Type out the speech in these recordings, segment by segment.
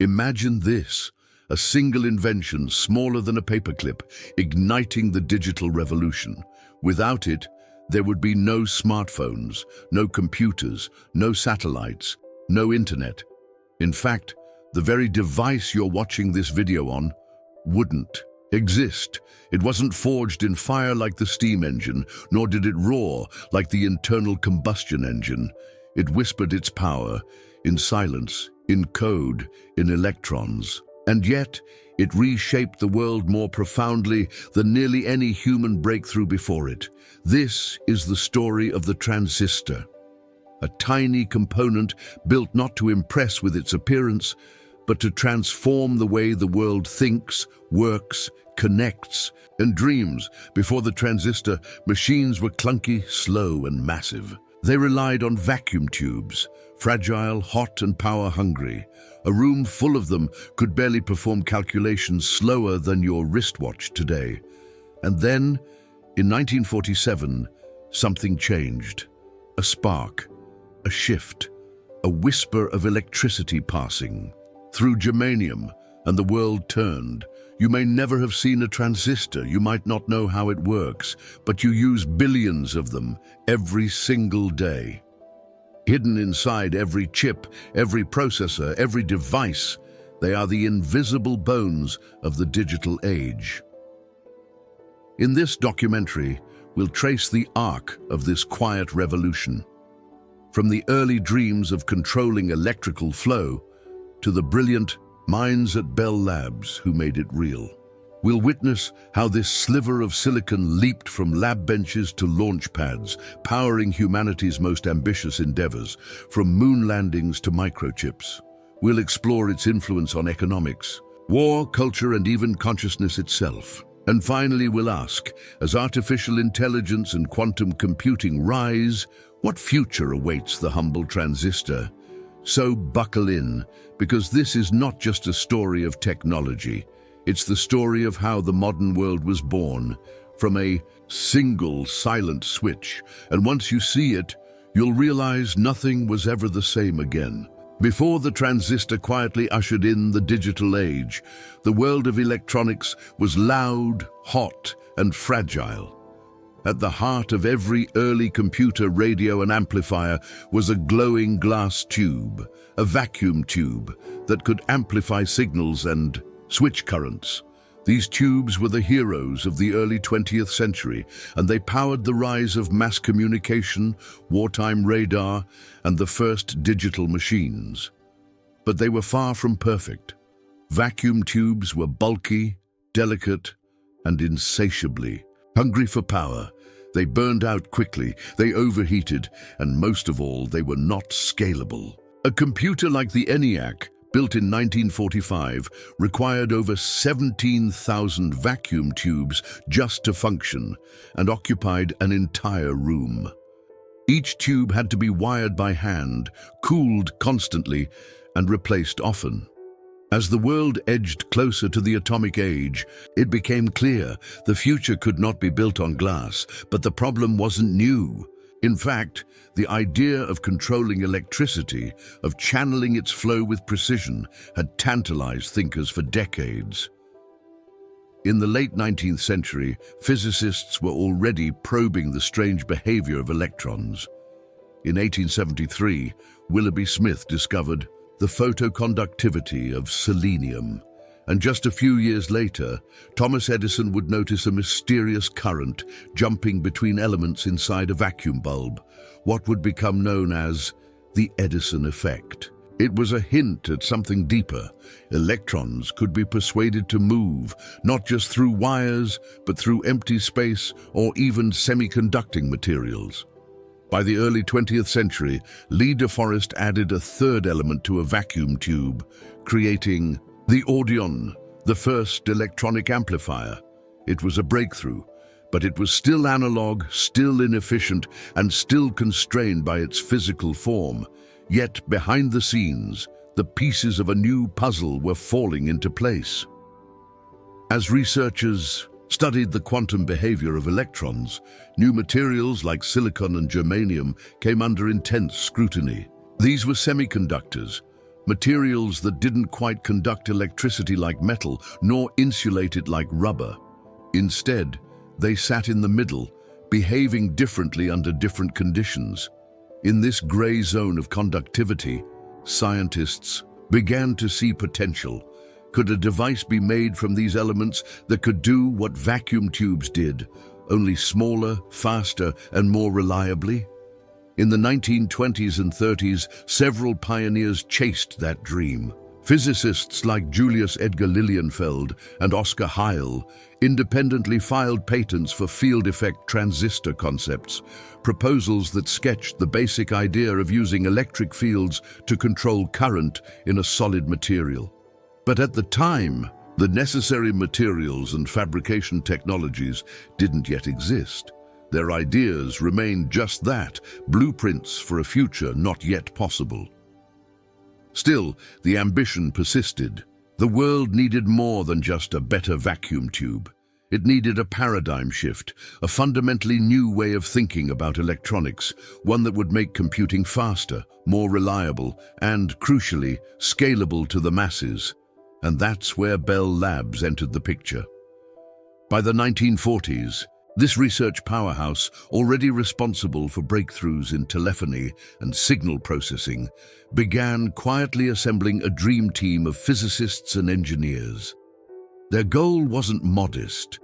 Imagine this, a single invention smaller than a paperclip, igniting the digital revolution. Without it, there would be no smartphones, no computers, no satellites, no internet. In fact, the very device you're watching this video on wouldn't exist. It wasn't forged in fire like the steam engine, nor did it roar like the internal combustion engine. It whispered its power in silence, in code, in electrons. And yet, it reshaped the world more profoundly than nearly any human breakthrough before it. This is the story of the transistor, a tiny component built not to impress with its appearance, but to transform the way the world thinks, works, connects, and dreams. Before the transistor, machines were clunky, slow, and massive. They relied on vacuum tubes, fragile, hot, and power-hungry. A room full of them could barely perform calculations slower than your wristwatch today. And then, in 1947, something changed. A spark, a shift, a whisper of electricity passing through germanium, and the world turned. You may never have seen a transistor, you might not know how it works, but you use billions of them every single day. Hidden inside every chip, every processor, every device, they are the invisible bones of the digital age. In this documentary, we'll trace the arc of this quiet revolution, from the early dreams of controlling electrical flow to the brilliant minds at Bell Labs who made it real. We'll witness how this sliver of silicon leaped from lab benches to launch pads, powering humanity's most ambitious endeavors, from moon landings to microchips. We'll explore its influence on economics, war, culture, and even consciousness itself. And finally, we'll ask, as artificial intelligence and quantum computing rise, what future awaits the humble transistor? So buckle in, because this is not just a story of technology. It's the story of how the modern world was born, from a single silent switch. And once you see it, you'll realize nothing was ever the same again. Before the transistor quietly ushered in the digital age, the world of electronics was loud, hot, and fragile. At the heart of every early computer, radio, and amplifier was a glowing glass tube, a vacuum tube that could amplify signals and switch currents. These tubes were the heroes of the early 20th century, and they powered the rise of mass communication, wartime radar, and the first digital machines. But they were far from perfect. Vacuum tubes were bulky, delicate, and insatiably hungry for power. They burned out quickly, they overheated, and most of all, they were not scalable. A computer like the ENIAC, built in 1945, required over 17,000 vacuum tubes just to function, and occupied an entire room. Each tube had to be wired by hand, cooled constantly, and replaced often. As the world edged closer to the atomic age, it became clear the future could not be built on glass, but the problem wasn't new. In fact, the idea of controlling electricity, of channeling its flow with precision, had tantalized thinkers for decades. In the late 19th century, physicists were already probing the strange behavior of electrons. In 1873, Willoughby Smith discovered the photoconductivity of selenium, and just a few years later, Thomas Edison would notice a mysterious current jumping between elements inside a vacuum bulb, what would become known as the Edison effect. It was a hint at something deeper. Electrons could be persuaded to move, not just through wires, but through empty space or even semiconducting materials. By the early 20th century, Lee de Forest added a third element to a vacuum tube, creating the Audion, the first electronic amplifier. It was a breakthrough, but it was still analog, still inefficient, and still constrained by its physical form. Yet, behind the scenes, the pieces of a new puzzle were falling into place. As researchers studied the quantum behavior of electrons, new materials like silicon and germanium came under intense scrutiny. These were semiconductors, materials that didn't quite conduct electricity like metal, nor insulate it like rubber. Instead, they sat in the middle, behaving differently under different conditions. In this gray zone of conductivity, scientists began to see potential. Could a device be made from these elements that could do what vacuum tubes did, only smaller, faster, and more reliably? In the 1920s and 30s, several pioneers chased that dream. Physicists like Julius Edgar Lilienfeld and Oscar Heil independently filed patents for field effect transistor concepts, proposals that sketched the basic idea of using electric fields to control current in a solid material. But at the time, the necessary materials and fabrication technologies didn't yet exist. Their ideas remained just that, blueprints for a future not yet possible. Still, the ambition persisted. The world needed more than just a better vacuum tube. It needed a paradigm shift, a fundamentally new way of thinking about electronics, one that would make computing faster, more reliable, and, crucially, scalable to the masses. And that's where Bell Labs entered the picture. By the 1940s, this research powerhouse, already responsible for breakthroughs in telephony and signal processing, began quietly assembling a dream team of physicists and engineers. Their goal wasn't modest,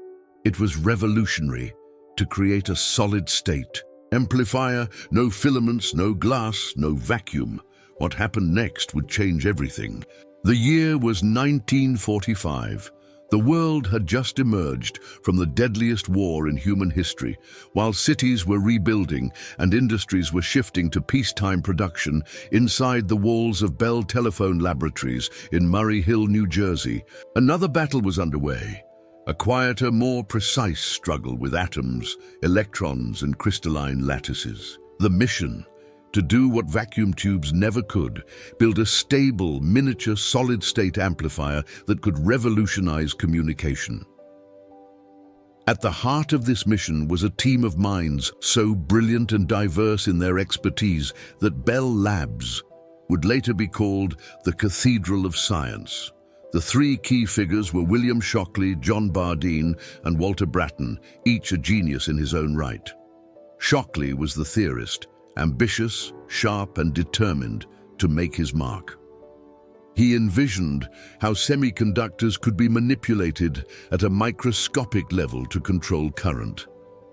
it was revolutionary: to create a solid-state amplifier, no filaments, no glass, no vacuum. What happened next would change everything. The year was 1945. The world had just emerged from the deadliest war in human history. While cities were rebuilding and industries were shifting to peacetime production, inside the walls of Bell Telephone Laboratories in Murray Hill, New Jersey, another battle was underway. A quieter, more precise struggle with atoms, electrons, and crystalline lattices. The mission: to do what vacuum tubes never could, build a stable, miniature, solid-state amplifier that could revolutionize communication. At the heart of this mission was a team of minds so brilliant and diverse in their expertise that Bell Labs would later be called the Cathedral of Science. The three key figures were William Shockley, John Bardeen, and Walter Brattain, each a genius in his own right. Shockley was the theorist, ambitious, sharp, and determined to make his mark. He envisioned how semiconductors could be manipulated at a microscopic level to control current.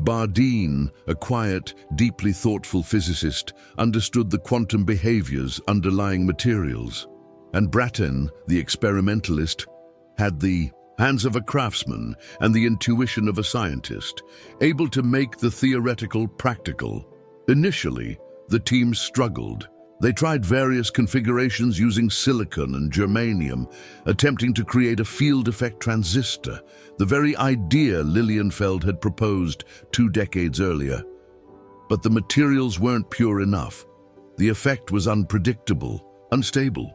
Bardeen, a quiet, deeply thoughtful physicist, understood the quantum behaviors underlying materials. And Brattain, the experimentalist, had the hands of a craftsman and the intuition of a scientist, able to make the theoretical practical. Initially, the team struggled. They tried various configurations using silicon and germanium, attempting to create a field effect transistor, the very idea Lilienfeld had proposed 2 decades earlier. But the materials weren't pure enough. The effect was unpredictable, unstable.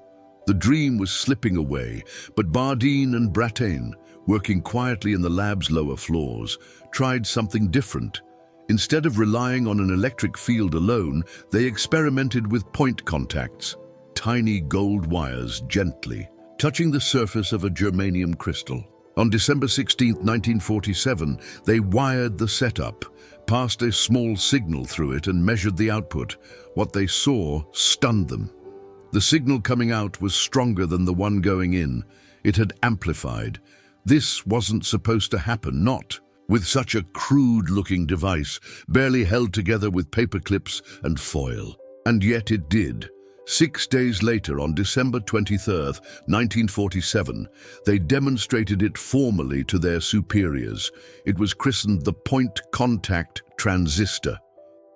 The dream was slipping away, but Bardeen and Brattain, working quietly in the lab's lower floors, tried something different. Instead of relying on an electric field alone, they experimented with point contacts, tiny gold wires gently touching the surface of a germanium crystal. On December 16, 1947, they wired the setup, passed a small signal through it, and measured the output. What they saw stunned them. The signal coming out was stronger than the one going in. It had amplified. This wasn't supposed to happen, not with such a crude-looking device, barely held together with paper clips and foil. And yet it did. 6 days later, on December 23, 1947, they demonstrated it formally to their superiors. It was christened the point contact transistor,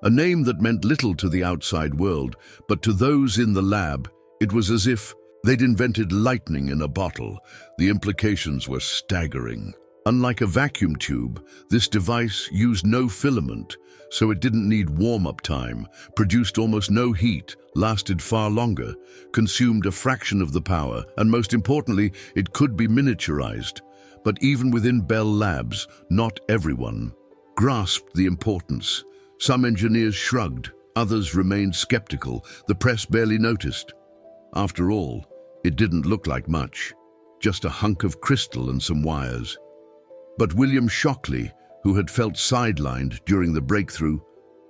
a name that meant little to the outside world, but to those in the lab, it was as if they'd invented lightning in a bottle. The implications were staggering. Unlike a vacuum tube, this device used no filament, so it didn't need warm-up time, produced almost no heat, lasted far longer, consumed a fraction of the power, and most importantly, it could be miniaturized. But even within Bell Labs, not everyone grasped the importance. Some engineers shrugged, others remained skeptical, the press barely noticed. After all, it didn't look like much, just a hunk of crystal and some wires. But William Shockley, who had felt sidelined during the breakthrough,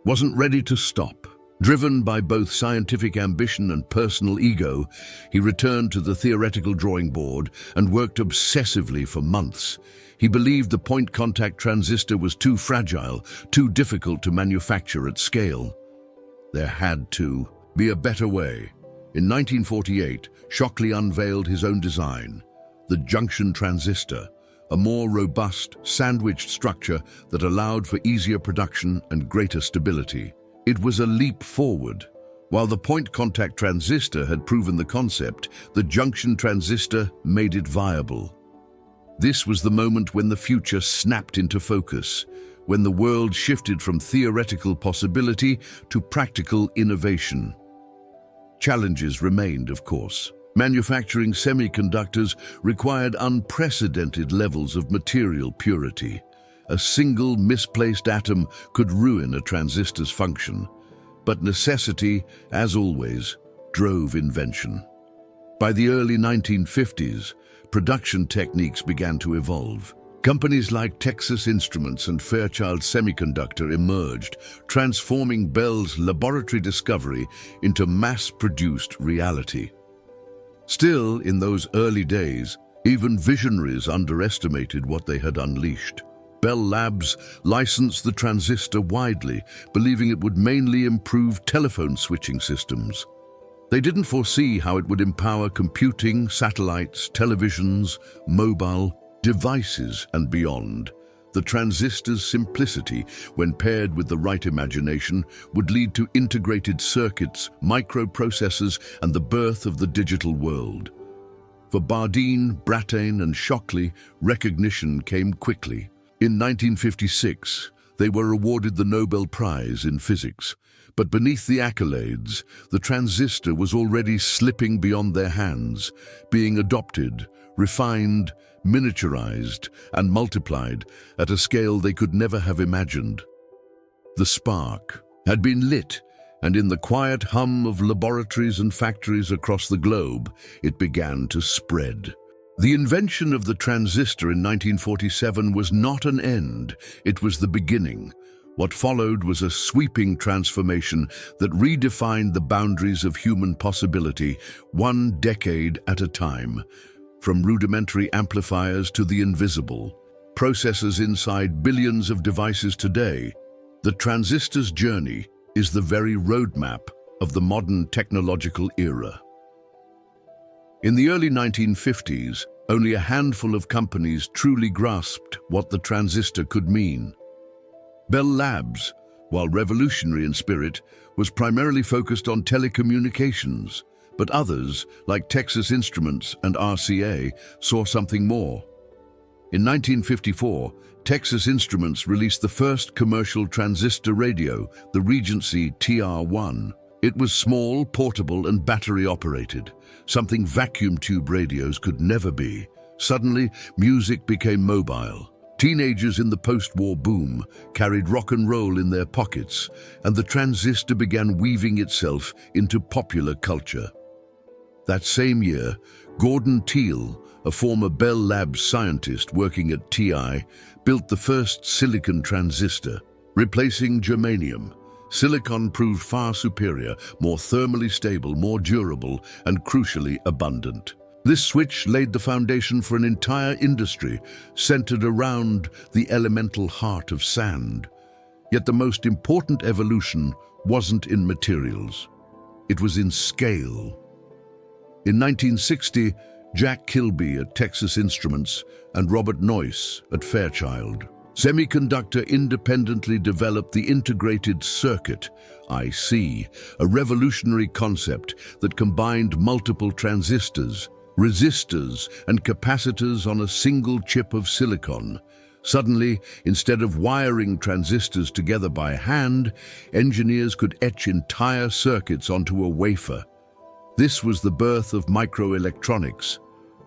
wasn't ready to stop. Driven by both scientific ambition and personal ego, he returned to the theoretical drawing board and worked obsessively for months. He believed the point-contact transistor was too fragile, too difficult to manufacture at scale. There had to be a better way. In 1948, Shockley unveiled his own design, the junction transistor, a more robust, sandwiched structure that allowed for easier production and greater stability. It was a leap forward. While the point-contact transistor had proven the concept, the junction transistor made it viable. This was the moment when the future snapped into focus, when the world shifted from theoretical possibility to practical innovation. Challenges remained, of course. Manufacturing semiconductors required unprecedented levels of material purity. A single misplaced atom could ruin a transistor's function. But necessity, as always, drove invention. By the early 1950s, production techniques began to evolve. Companies like Texas Instruments and Fairchild Semiconductor emerged, transforming Bell's laboratory discovery into mass-produced reality. Still, in those early days, even visionaries underestimated what they had unleashed. Bell Labs licensed the transistor widely, believing it would mainly improve telephone switching systems. They didn't foresee how it would empower computing, satellites, televisions, mobile devices, and beyond. The transistor's simplicity, when paired with the right imagination, would lead to integrated circuits, microprocessors, and the birth of the digital world. For Bardeen, Brattain, and Shockley, recognition came quickly. In 1956, they were awarded the Nobel Prize in Physics. But beneath the accolades, the transistor was already slipping beyond their hands, being adopted, refined, miniaturized, and multiplied at a scale they could never have imagined. The spark had been lit, and in the quiet hum of laboratories and factories across the globe, it began to spread. The invention of the transistor in 1947 was not an end, it was the beginning. What followed was a sweeping transformation that redefined the boundaries of human possibility, one decade at a time. From rudimentary amplifiers to the invisible, processors inside billions of devices today, the transistor's journey is the very roadmap of the modern technological era. In the early 1950s, only a handful of companies truly grasped what the transistor could mean. Bell Labs, while revolutionary in spirit, was primarily focused on telecommunications, but others, like Texas Instruments and RCA, saw something more. In 1954, Texas Instruments released the first commercial transistor radio, the Regency TR-1. It was small, portable, and battery-operated, something vacuum tube radios could never be. Suddenly, music became mobile. Teenagers in the post-war boom carried rock and roll in their pockets, and the transistor began weaving itself into popular culture. That same year, Gordon Teal, a former Bell Labs scientist working at TI, built the first silicon transistor, replacing germanium. Silicon proved far superior, more thermally stable, more durable, and crucially abundant. This switch laid the foundation for an entire industry centered around the elemental heart of sand. Yet the most important evolution wasn't in materials. It was in scale. In 1960, Jack Kilby at Texas Instruments and Robert Noyce at Fairchild Semiconductor independently developed the integrated circuit, IC, a revolutionary concept that combined multiple transistors, resistors, and capacitors on a single chip of silicon. Suddenly, instead of wiring transistors together by hand, engineers could etch entire circuits onto a wafer. This was the birth of microelectronics.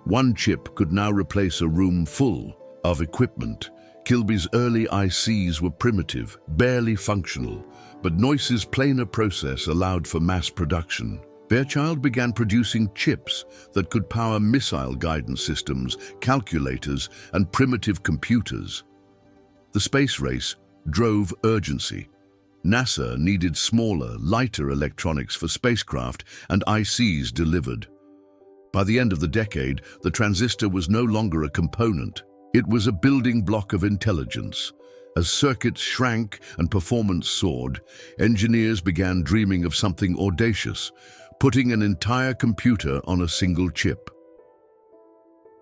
One chip could now replace a room full of equipment. Kilby's early ICs were primitive, barely functional, but Noyce's planar process allowed for mass production. Fairchild began producing chips that could power missile guidance systems, calculators, and primitive computers. The space race drove urgency. NASA needed smaller, lighter electronics for spacecraft, and ICs delivered. By the end of the decade, the transistor was no longer a component. It was a building block of intelligence. As circuits shrank and performance soared, engineers began dreaming of something audacious, putting an entire computer on a single chip.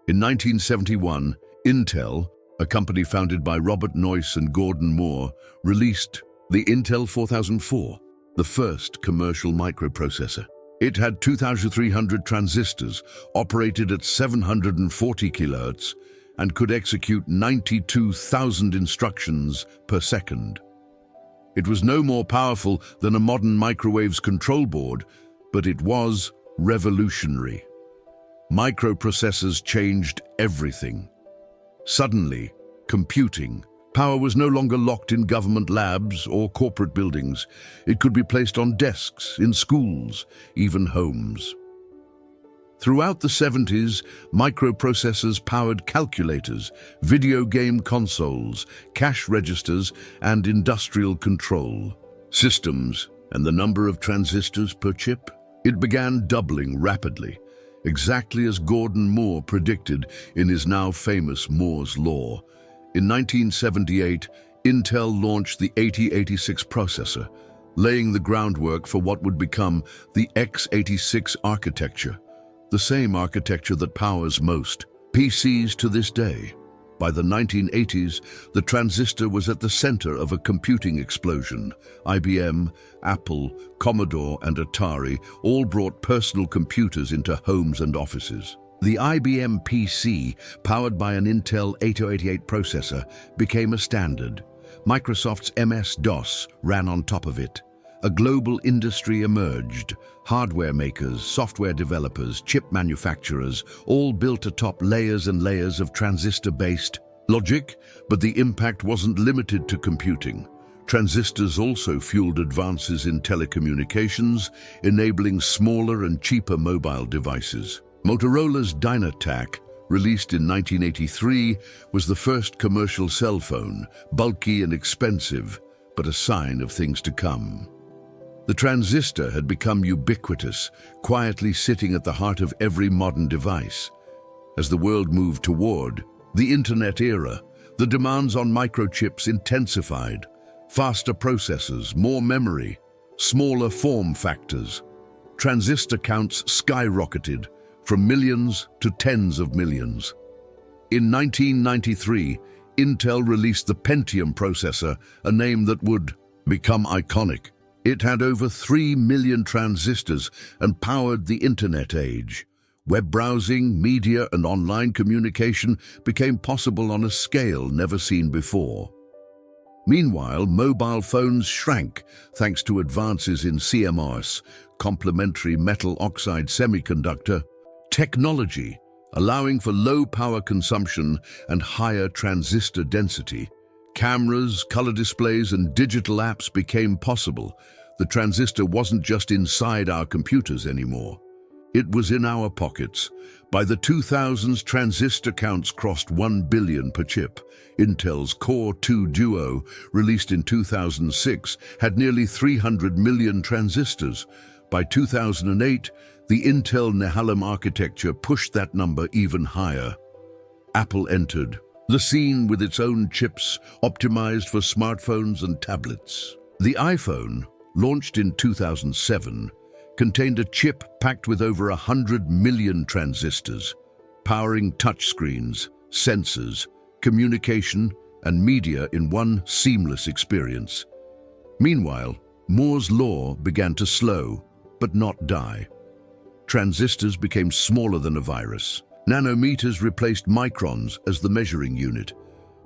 In 1971, Intel, a company founded by Robert Noyce and Gordon Moore, released the Intel 4004, the first commercial microprocessor. It had 2,300 transistors, operated at 740 kHz, and could execute 92,000 instructions per second. It was no more powerful than a modern microwave's control board, but it was revolutionary. Microprocessors changed everything. Suddenly, computing power was no longer locked in government labs or corporate buildings. It could be placed on desks, in schools, even homes. Throughout the 70s, microprocessors powered calculators, video game consoles, cash registers, and industrial control systems, and the number of transistors per chip, it began doubling rapidly, exactly as Gordon Moore predicted in his now famous Moore's Law. In 1978, Intel launched the 8086 processor, laying the groundwork for what would become the x86 architecture, the same architecture that powers most PCs to this day. By the 1980s, the transistor was at the center of a computing explosion. IBM, Apple, Commodore, and Atari all brought personal computers into homes and offices. The IBM PC, powered by an Intel 8088 processor, became a standard. Microsoft's MS-DOS ran on top of it. A global industry emerged. Hardware makers, software developers, chip manufacturers, all built atop layers and layers of transistor-based logic, but the impact wasn't limited to computing. Transistors also fueled advances in telecommunications, enabling smaller and cheaper mobile devices. Motorola's Dynatac, released in 1983, was the first commercial cell phone, bulky and expensive, but a sign of things to come. The transistor had become ubiquitous, quietly sitting at the heart of every modern device. As the world moved toward the internet era, the demands on microchips intensified. Faster processors, more memory, smaller form factors. Transistor counts skyrocketed, from millions to tens of millions. In 1993, Intel released the Pentium processor, a name that would become iconic. It had over 3 million transistors and powered the internet age. Web browsing, media, and online communication became possible on a scale never seen before. Meanwhile, mobile phones shrank thanks to advances in CMOS, complementary metal oxide semiconductor technology, allowing for low power consumption and higher transistor density. Cameras, color displays, and digital apps became possible. The transistor wasn't just inside our computers anymore. It was in our pockets. By the 2000s, transistor counts crossed 1 billion per chip. Intel's Core 2 Duo, released in 2006, had nearly 300 million transistors. By 2008, the Intel Nehalem architecture pushed that number even higher. Apple entered the scene with its own chips optimized for smartphones and tablets. The iPhone, launched in 2007, contained a chip packed with over 100 million transistors, powering touchscreens, sensors, communication, and media in one seamless experience. Meanwhile, Moore's Law began to slow, but not die. Transistors became smaller than a virus. Nanometers replaced microns as the measuring unit.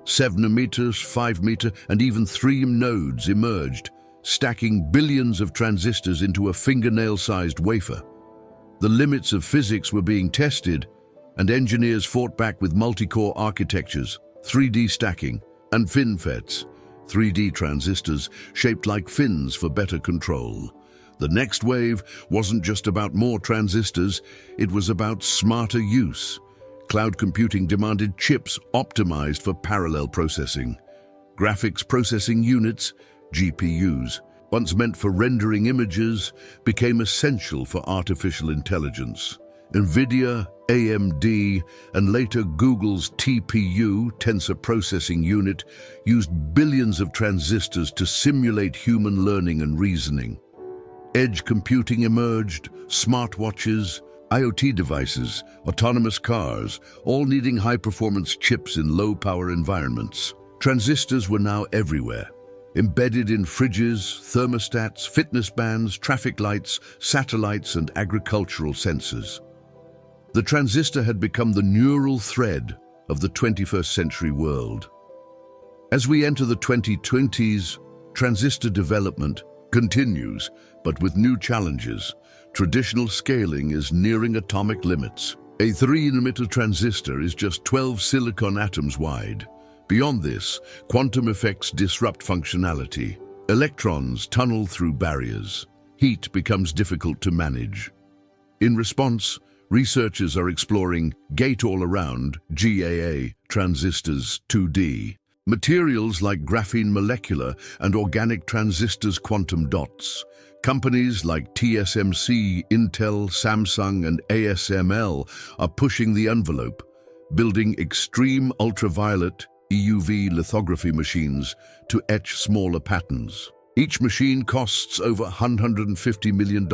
7-nanometers, 5-meter, and even 3 nodes emerged, stacking billions of transistors into a fingernail-sized wafer. The limits of physics were being tested, and engineers fought back with multi-core architectures, 3D stacking, and FinFETs, 3D transistors shaped like fins for better control. The next wave wasn't just about more transistors, it was about smarter use. Cloud computing demanded chips optimized for parallel processing. Graphics processing units, GPUs, once meant for rendering images, became essential for artificial intelligence. NVIDIA, AMD, and later Google's TPU, Tensor Processing Unit, used billions of transistors to simulate human learning and reasoning. Edge computing emerged, smartwatches, IoT devices, autonomous cars, all needing high-performance chips in low-power environments. Transistors were now everywhere, embedded in fridges, thermostats, fitness bands, traffic lights, satellites, and agricultural sensors. The transistor had become the neural thread of the 21st century world. As we enter the 2020s, transistor development continues, but with new challenges. Traditional scaling is nearing atomic limits. A 3-nanometer transistor is just 12 silicon atoms wide. Beyond this, quantum effects disrupt functionality. Electrons tunnel through barriers. Heat becomes difficult to manage. In response, researchers are exploring gate-all-around (GAA) transistors 2D, materials like graphene molecular and organic transistors quantum dots. Companies like TSMC, Intel, Samsung, and ASML are pushing the envelope, building extreme ultraviolet EUV lithography machines to etch smaller patterns. Each machine costs over $150 million,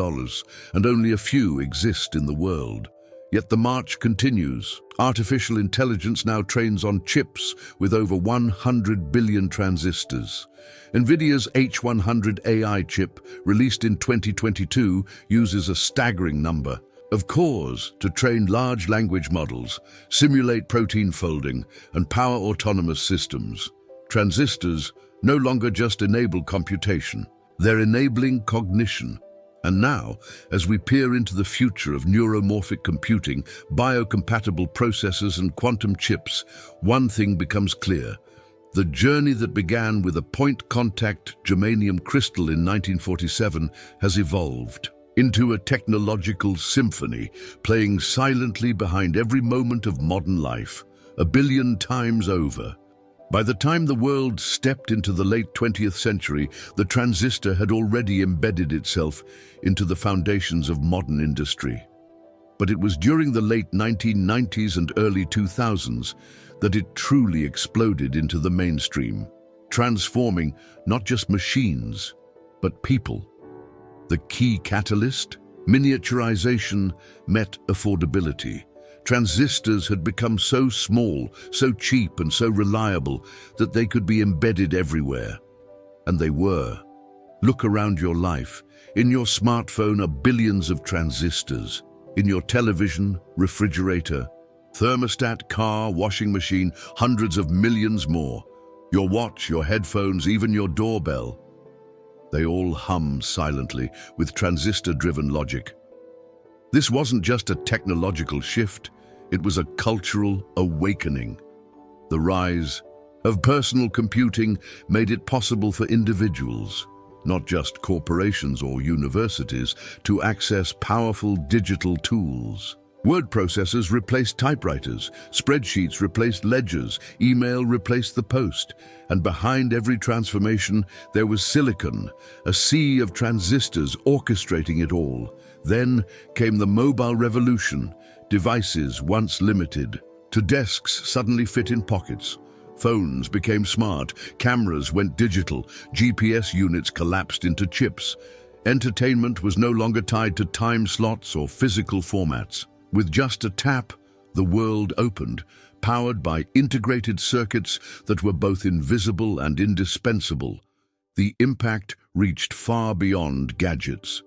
and only a few exist in the world. Yet the march continues. Artificial intelligence now trains on chips with over 100 billion transistors. NVIDIA's H100 AI chip, released in 2022, uses a staggering number of cores to train large language models, simulate protein folding, and power autonomous systems. Transistors no longer just enable computation, they're enabling cognition. And now, as we peer into the future of neuromorphic computing, biocompatible processors and quantum chips, one thing becomes clear. The journey that began with a point-contact germanium crystal in 1947 has evolved into a technological symphony, playing silently behind every moment of modern life, 1 billion times over. By the time the world stepped into the late 20th century, the transistor had already embedded itself into the foundations of modern industry. But it was during the late 1990s and early 2000s that it truly exploded into the mainstream, transforming not just machines, but people. The key catalyst? Miniaturization met affordability. Transistors had become so small, so cheap, and so reliable that they could be embedded everywhere. And they were. Look around your life. In your smartphone are billions of transistors. In your television, refrigerator, thermostat, car, washing machine, hundreds of millions more. Your watch, your headphones, even your doorbell. They all hum silently with transistor-driven logic. This wasn't just a technological shift, it was a cultural awakening. The rise of personal computing made it possible for individuals, not just corporations or universities, to access powerful digital tools. Word processors replaced typewriters, spreadsheets replaced ledgers, email replaced the post, and behind every transformation there was silicon, a sea of transistors orchestrating it all. Then came the mobile revolution. Devices once limited to desks suddenly fit in pockets. Phones became smart, cameras went digital, GPS units collapsed into chips. Entertainment was no longer tied to time slots or physical formats. With just a tap, the world opened, powered by integrated circuits that were both invisible and indispensable. The impact reached far beyond gadgets.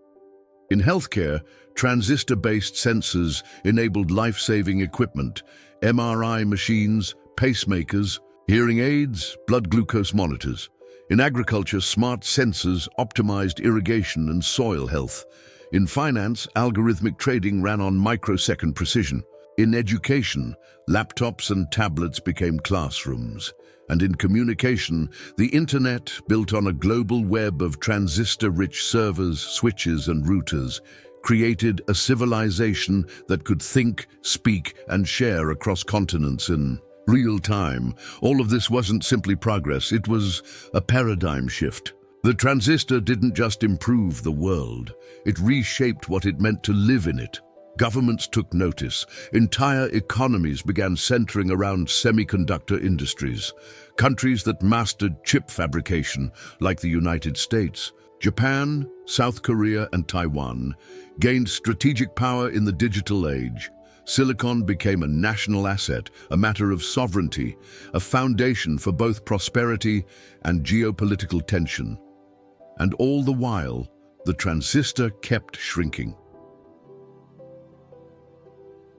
In healthcare, transistor-based sensors enabled life-saving equipment, MRI machines, pacemakers, hearing aids, blood glucose monitors. In agriculture, smart sensors optimized irrigation and soil health. In finance, algorithmic trading ran on microsecond precision. In education, laptops and tablets became classrooms. And in communication, the internet, built on a global web of transistor-rich servers, switches, and routers, created a civilization that could think, speak, and share across continents in real time. All of this wasn't simply progress, it was a paradigm shift. The transistor didn't just improve the world, it reshaped what it meant to live in it. Governments took notice. Entire economies began centering around semiconductor industries. Countries that mastered chip fabrication, like the United States, Japan, South Korea, and Taiwan, gained strategic power in the digital age. Silicon became a national asset, a matter of sovereignty, a foundation for both prosperity and geopolitical tension. And all the while, the transistor kept shrinking.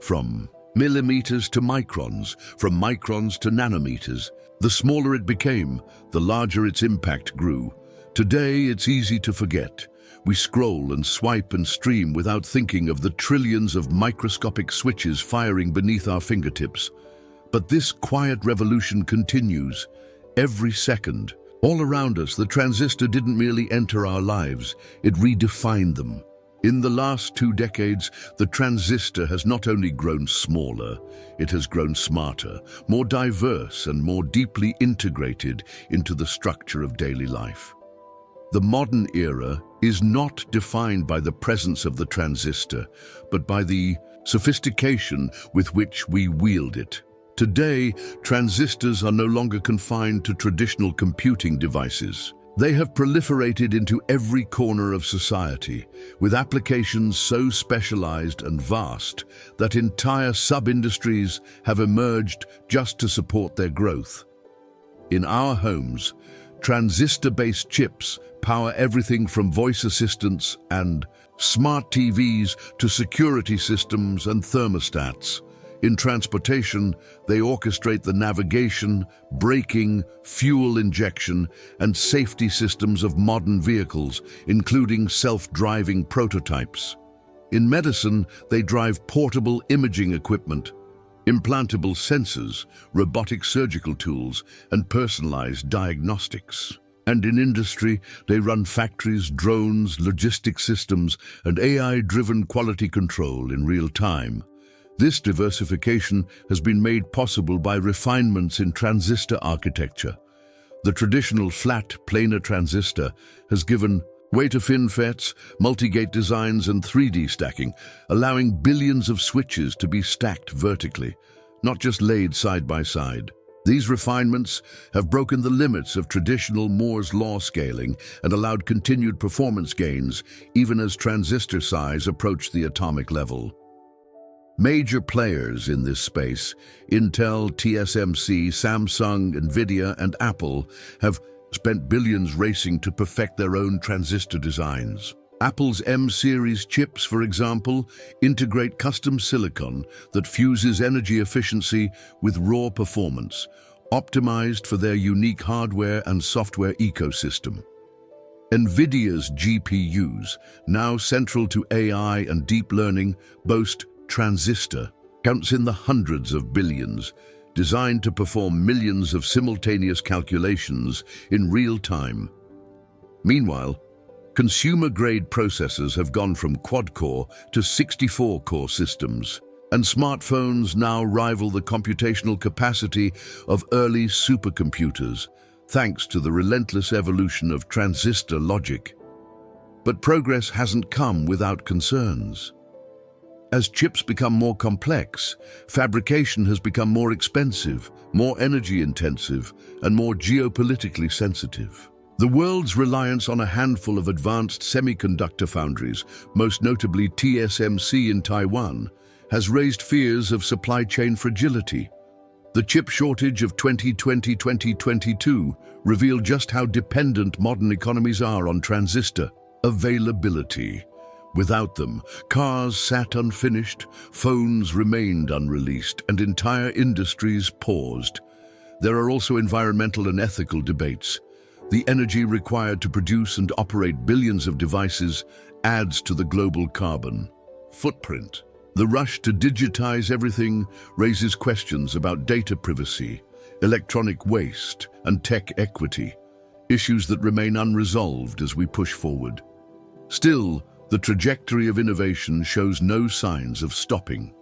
From millimeters to microns, from microns to nanometers, the smaller it became, the larger its impact grew. Today, it's easy to forget. We scroll and swipe and stream without thinking of the trillions of microscopic switches firing beneath our fingertips. But this quiet revolution continues. Every second, all around us, the transistor didn't merely enter our lives, it redefined them. In the last 2 decades, the transistor has not only grown smaller, it has grown smarter, more diverse, and more deeply integrated into the structure of daily life. The modern era is not defined by the presence of the transistor, but by the sophistication with which we wield it. Today, transistors are no longer confined to traditional computing devices. They have proliferated into every corner of society, with applications so specialized and vast that entire sub-industries have emerged just to support their growth. In our homes, transistor-based chips power everything from voice assistants and smart TVs to security systems and thermostats. In transportation, they orchestrate the navigation, braking, fuel injection, and safety systems of modern vehicles, including self-driving prototypes. In medicine, they drive portable imaging equipment, implantable sensors, robotic surgical tools, and personalized diagnostics. And in industry, they run factories, drones, logistics systems, and AI-driven quality control in real time. This diversification has been made possible by refinements in transistor architecture. The traditional flat, planar transistor has given way to FinFETs, multi-gate designs, and 3D stacking, allowing billions of switches to be stacked vertically, not just laid side by side. These refinements have broken the limits of traditional Moore's law scaling and allowed continued performance gains, even as transistor size approached the atomic level. Major players in this space, Intel, TSMC, Samsung, Nvidia, and Apple, have spent billions racing to perfect their own transistor designs. Apple's M-series chips, for example, integrate custom silicon that fuses energy efficiency with raw performance, optimized for their unique hardware and software ecosystem. Nvidia's GPUs, now central to AI and deep learning, boast Transistor, counts in the hundreds of billions, designed to perform millions of simultaneous calculations in real time. Meanwhile, consumer-grade processors have gone from quad-core to 64-core systems, and smartphones now rival the computational capacity of early supercomputers, thanks to the relentless evolution of transistor logic. But progress hasn't come without concerns. As chips become more complex, fabrication has become more expensive, more energy-intensive, and more geopolitically sensitive. The world's reliance on a handful of advanced semiconductor foundries, most notably TSMC in Taiwan, has raised fears of supply chain fragility. The chip shortage of 2020-2022 revealed just how dependent modern economies are on transistor availability. Without them, cars sat unfinished, phones remained unreleased, and entire industries paused. There are also environmental and ethical debates. The energy required to produce and operate billions of devices adds to the global carbon footprint. The rush to digitize everything raises questions about data privacy, electronic waste, and tech equity, issues that remain unresolved as we push forward. Still, the trajectory of innovation shows no signs of stopping.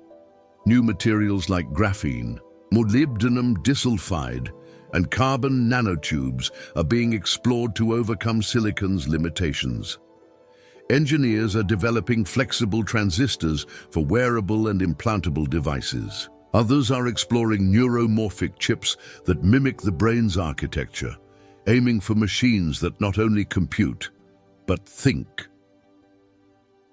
New materials like graphene, molybdenum disulfide, and carbon nanotubes are being explored to overcome silicon's limitations. Engineers are developing flexible transistors for wearable and implantable devices. Others are exploring neuromorphic chips that mimic the brain's architecture, aiming for machines that not only compute, but think.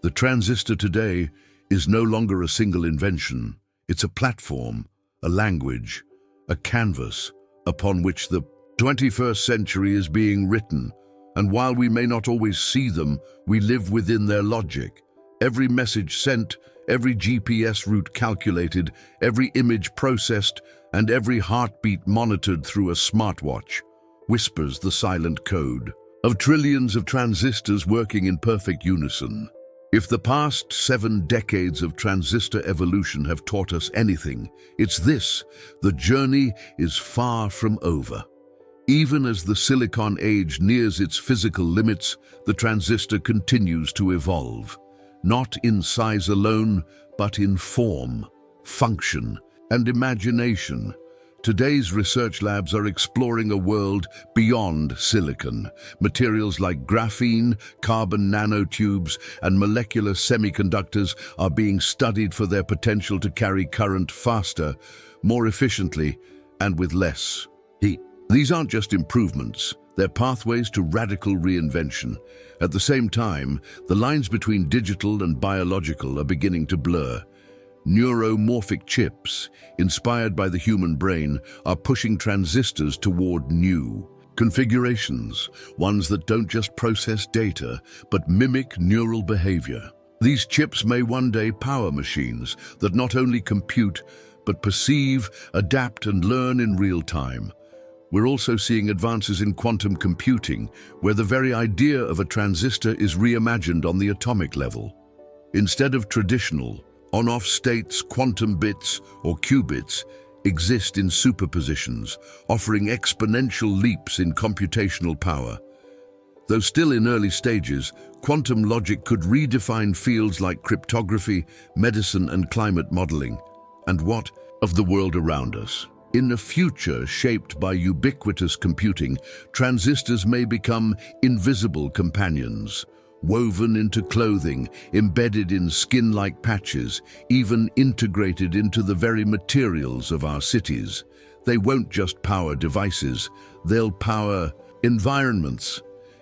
The transistor today is no longer a single invention. It's a platform, a language, a canvas upon which the 21st century is being written. And while we may not always see them, we live within their logic. Every message sent, every GPS route calculated, every image processed, and every heartbeat monitored through a smartwatch whispers the silent code of trillions of transistors working in perfect unison. If the past 7 decades of transistor evolution have taught us anything, it's this: the journey is far from over. Even as the silicon age nears its physical limits, the transistor continues to evolve, not in size alone, but in form, function, and imagination. Today's research labs are exploring a world beyond silicon. Materials like graphene, carbon nanotubes, and molecular semiconductors are being studied for their potential to carry current faster, more efficiently, and with less heat. These aren't just improvements, they're pathways to radical reinvention. At the same time, the lines between digital and biological are beginning to blur. Neuromorphic chips, inspired by the human brain, are pushing transistors toward new configurations, ones that don't just process data, but mimic neural behavior. These chips may one day power machines that not only compute, but perceive, adapt, and learn in real time. We're also seeing advances in quantum computing, where the very idea of a transistor is reimagined on the atomic level. Instead of traditional on-off states, quantum bits or qubits exist in superpositions, offering exponential leaps in computational power. Though still in early stages, quantum logic could redefine fields like cryptography, medicine, and climate modeling. And what of the world around us? In a future shaped by ubiquitous computing, transistors may become invisible companions, woven into clothing, embedded in skin-like patches, even integrated into the very materials of our cities. They won't just power devices, they'll power environments.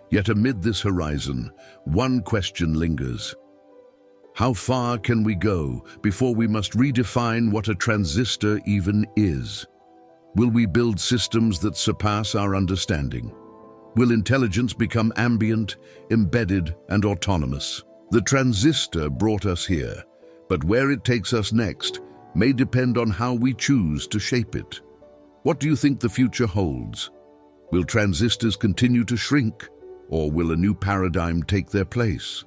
Yet amid this horizon, one question lingers. How far can we go before we must redefine what a transistor even is? Will we build systems that surpass our understanding? Will intelligence become ambient, embedded, and autonomous? The transistor brought us here, but where it takes us next may depend on how we choose to shape it. What do you think the future holds? Will transistors continue to shrink, or will a new paradigm take their place?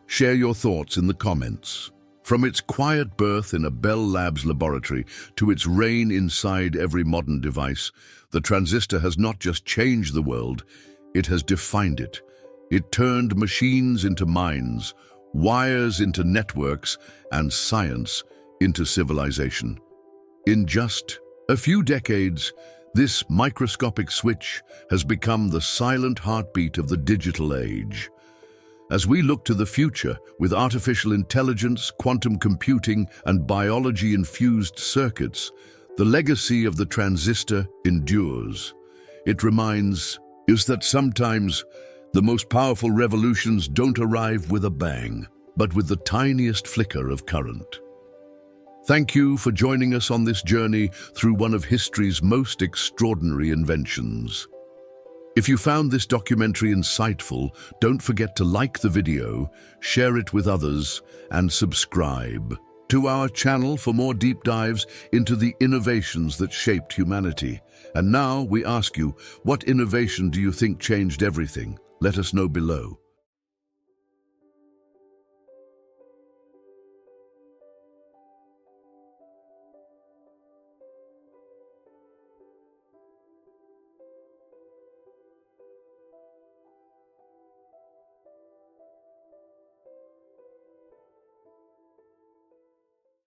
Share your thoughts in the comments. From its quiet birth in a Bell Labs laboratory to its reign inside every modern device, the transistor has not just changed the world, it has defined it. It turned machines into minds, wires into networks, and science into civilization. In just a few decades, this microscopic switch has become the silent heartbeat of the digital age. As we look to the future with artificial intelligence, quantum computing, and biology-infused circuits, the legacy of the transistor endures. It reminds us that sometimes the most powerful revolutions don't arrive with a bang, but with the tiniest flicker of current. Thank you for joining us on this journey through one of history's most extraordinary inventions. If you found this documentary insightful, don't forget to like the video, share it with others, and subscribe to our channel for more deep dives into the innovations that shaped humanity. And now we ask you, what innovation do you think changed everything? Let us know below.